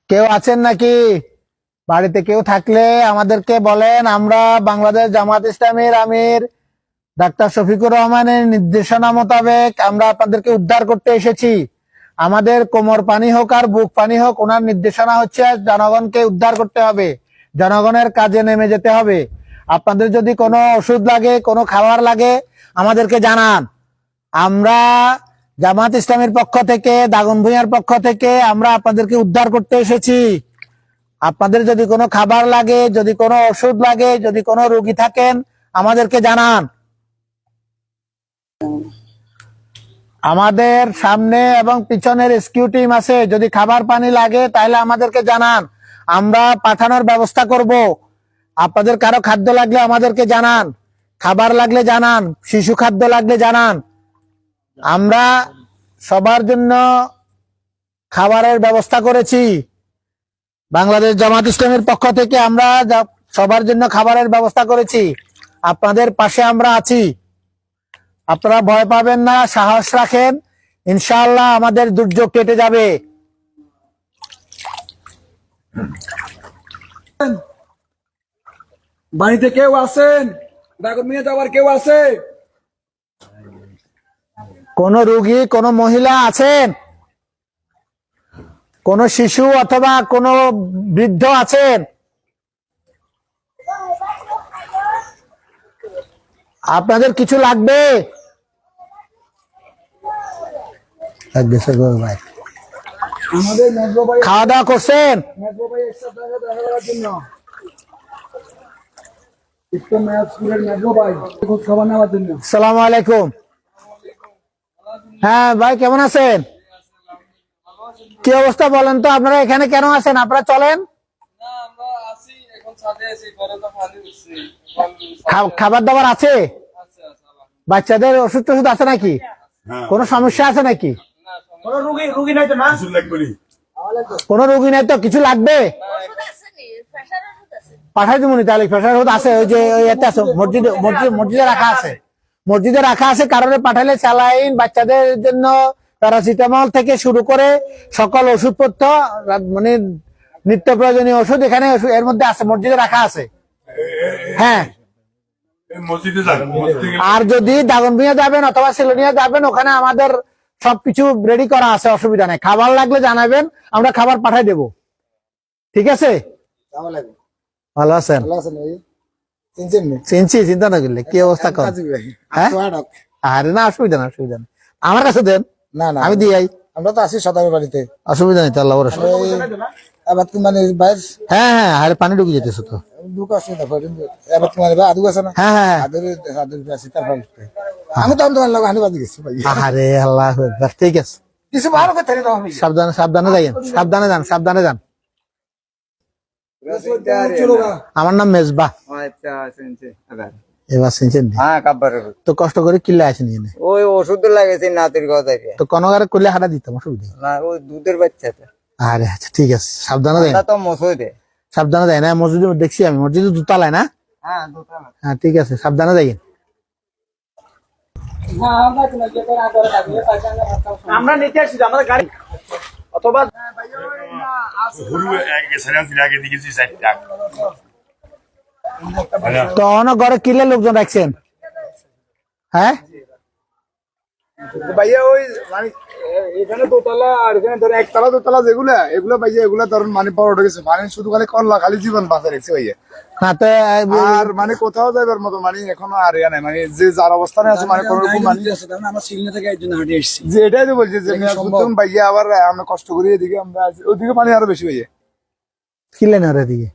কেউ আছেন নাকি? বাড়িতে কেউ থাকলে আমাদেরকে বলেন। আমরা বাংলাদেশ জামাত ইসলামীর আমির ডাক্তার শফিকুর রহমানের নির্দেশনা মোতাবেক আমরা আপনাদেরকে উদ্ধার করতে এসেছি। আমাদের কোমর পানি হোক আর বুক পানি হোক, ওনার নির্দেশনা হচ্ছে জনগণকে উদ্ধার করতে হবে, জনগণের কাজে নেমে যেতে হবে। আপনাদের যদি কোনো ওষুধ লাগে, কোনো খাবার লাগে, আমাদেরকে জানান। আমরা জামাত ইসলামের পক্ষ থেকে, দাগন ভূঁইয়ার পক্ষ থেকে আমরা আপনাদেরকে উদ্ধার করতে এসেছি। আপনাদের যদি কোনো খাবার লাগে, যদি কোনো ওষুধ লাগে, যদি কোনো রোগী থাকেন, আমাদেরকে জানান। আমাদের সামনে এবং পিছনের রেস্কিউ টিম আছে। যদি খাবার পানি লাগে তাহলে আমাদেরকে জানান, আমরা পাঠানোর ব্যবস্থা করব। আপনাদের কারো খাদ্য লাগলে আমাদেরকে জানান, খাবার লাগলে জানান, শিশু খাদ্য লাগলে জানান। আমরা সবার জন্য খাবারের ব্যবস্থা করেছি। বাংলাদেশ জামাত ইসলামের পক্ষ থেকে আমরা সবার জন্য খাবারের ব্যবস্থা করেছি। আপনাদের পাশে আমরা আছি। আপনারা ভয় পাবেন না, সাহস রাখেন, ইনশাআল্লাহ আমাদের দুর্যোগ কেটে যাবে। বাড়িতে কেউ আছেন? দাগন ভূঁইয়া যাওয়ার কেউ আছে? কোন রোগী, কোন মহিলা আছেন? কোন শিশু অথবা কোন বৃদ্ধ আছেন? আপনাদের কিছু লাগবে? আমাদের মেজো ভাই, খাওয়া দাওয়া করছেন? মেজো ভাই একসাথে দেখা করার জন্য ইফতার ম্যাচ স্কুলের মেজো ভাই খোঁজ খবর নেওয়ার জন্য। আসসালামু আলাইকুম। হ্যাঁ ভাই, কেমন আছেন? কি অবস্থা বলেন তো? আপনারা এখানে কেন আছেন? আপনারা চলেন। খাবার দাবার আছে? বাচ্চাদের ওষুধ টষুধ আছে নাকি? কোনো সমস্যা আছে নাকি? কোনো রুগী নাই তো? না, কোনো রোগী নাই তো? কিছু লাগবে? পাঠাই দিব। তাহলে প্রেশার ওষুধ আছে, ওই যে এতে আছে, মসজিদে রাখা আছে। মসজিদে রাখা আছে। কারণে পাঠালে স্যালাইন, বাচ্চাদের জন্য প্যারাসিটামল থেকে শুরু করে সকল ওষুধপত্র, মানে নিত্য প্রয়োজনীয় ওষুধ এখানে এর মধ্যে আছে, মসজিদে রাখা আছে। হ্যাঁ, আর যদি দাগন ভূঁইয়া যাবেন অথবা সিলোনিয়া যাবেন, ওখানে আমাদের সবকিছু রেডি করা আছে, অসুবিধা নেই। খাবার লাগলে জানাবেন, আমরা খাবার পাঠাই দেব। ঠিক আছে? ভালো আছেন? চিনছি, চিন্তা না করলে। কি অবস্থা কর? আরে না, অসুবিধা না, অসুবিধা নেই। আমার কাছে দেন, না না আমি দিয়ে আই। আমরা তো আছি সদাগর বাড়িতে, অসুবিধা নেই তো, আল্লাহ ভরসা। এবার মানে বাইর হ্যাঁ হ্যাঁ, আরে পানি ঢুকে যেতেছে তো। দুঃখ আছে না, এবার তোমার আদু আছে না? হ্যাঁ হ্যাঁ, আদুর আছে তার আমি তো তোমার লোক হানি বাদি গেছি ভাই। আরে আল্লাহ আকবার। ঠিক আছে, কিছু ভালো কথা নেই তোমার। সাবধানে সাবধানে যাইয়েন, সাবধানে যান, সাবধানে যান। আমার নাম মেজবা। এবার শুনছেন তো? কষ্ট করে কিল্লে আসেন এখানে। ওই ওষুধ লাগেছে নাতির কথা, তো কনগারে করলে হাঁটা দিতাম, অসুবিধা না ওই দুধের বাচ্চা। আরে আচ্ছা, ঠিক আছে, সাবধানে যাই। তো মশই দে, সাবধানে যাই না, মসজিদে দেখছি আমি, মসজিদে দুতলায় না? হ্যাঁ দুতলা। হ্যাঁ ঠিক আছে, সাবধানে যাই। আমরা নিতে আসছি আমাদের গাড়ি অথবা তখন ঘরে কিলে লোকজন রাখছেন? হ্যাঁ ভাইয়া ওই মানে এখানে দোতলা আর এখানে ধরে একতলা দোতলা যেগুলা, এগুলো ভাইয়া এগুলা ধরুন মানে বড় উঠে গেছে, মানে শুধু খালি করলা, খালি জীবন বাঁচা রেখেছে ভাইয়া। না তো আর মানে কোথাও যাইবার মতো মানে এখনো আর ইয়া নাই, মানে যে যার অবস্থানে আছে, মানে কোন রকম মানে আমরা সিলনা থেকে একজন হাঁটে এসেছি, যে এটাই তো বলছি যে ভাইয়া আবার আমরা কষ্ট করি এদিকে, আমরা ওদিকে মানে আরো বেশি ভাইয়া কিলে না দিকে।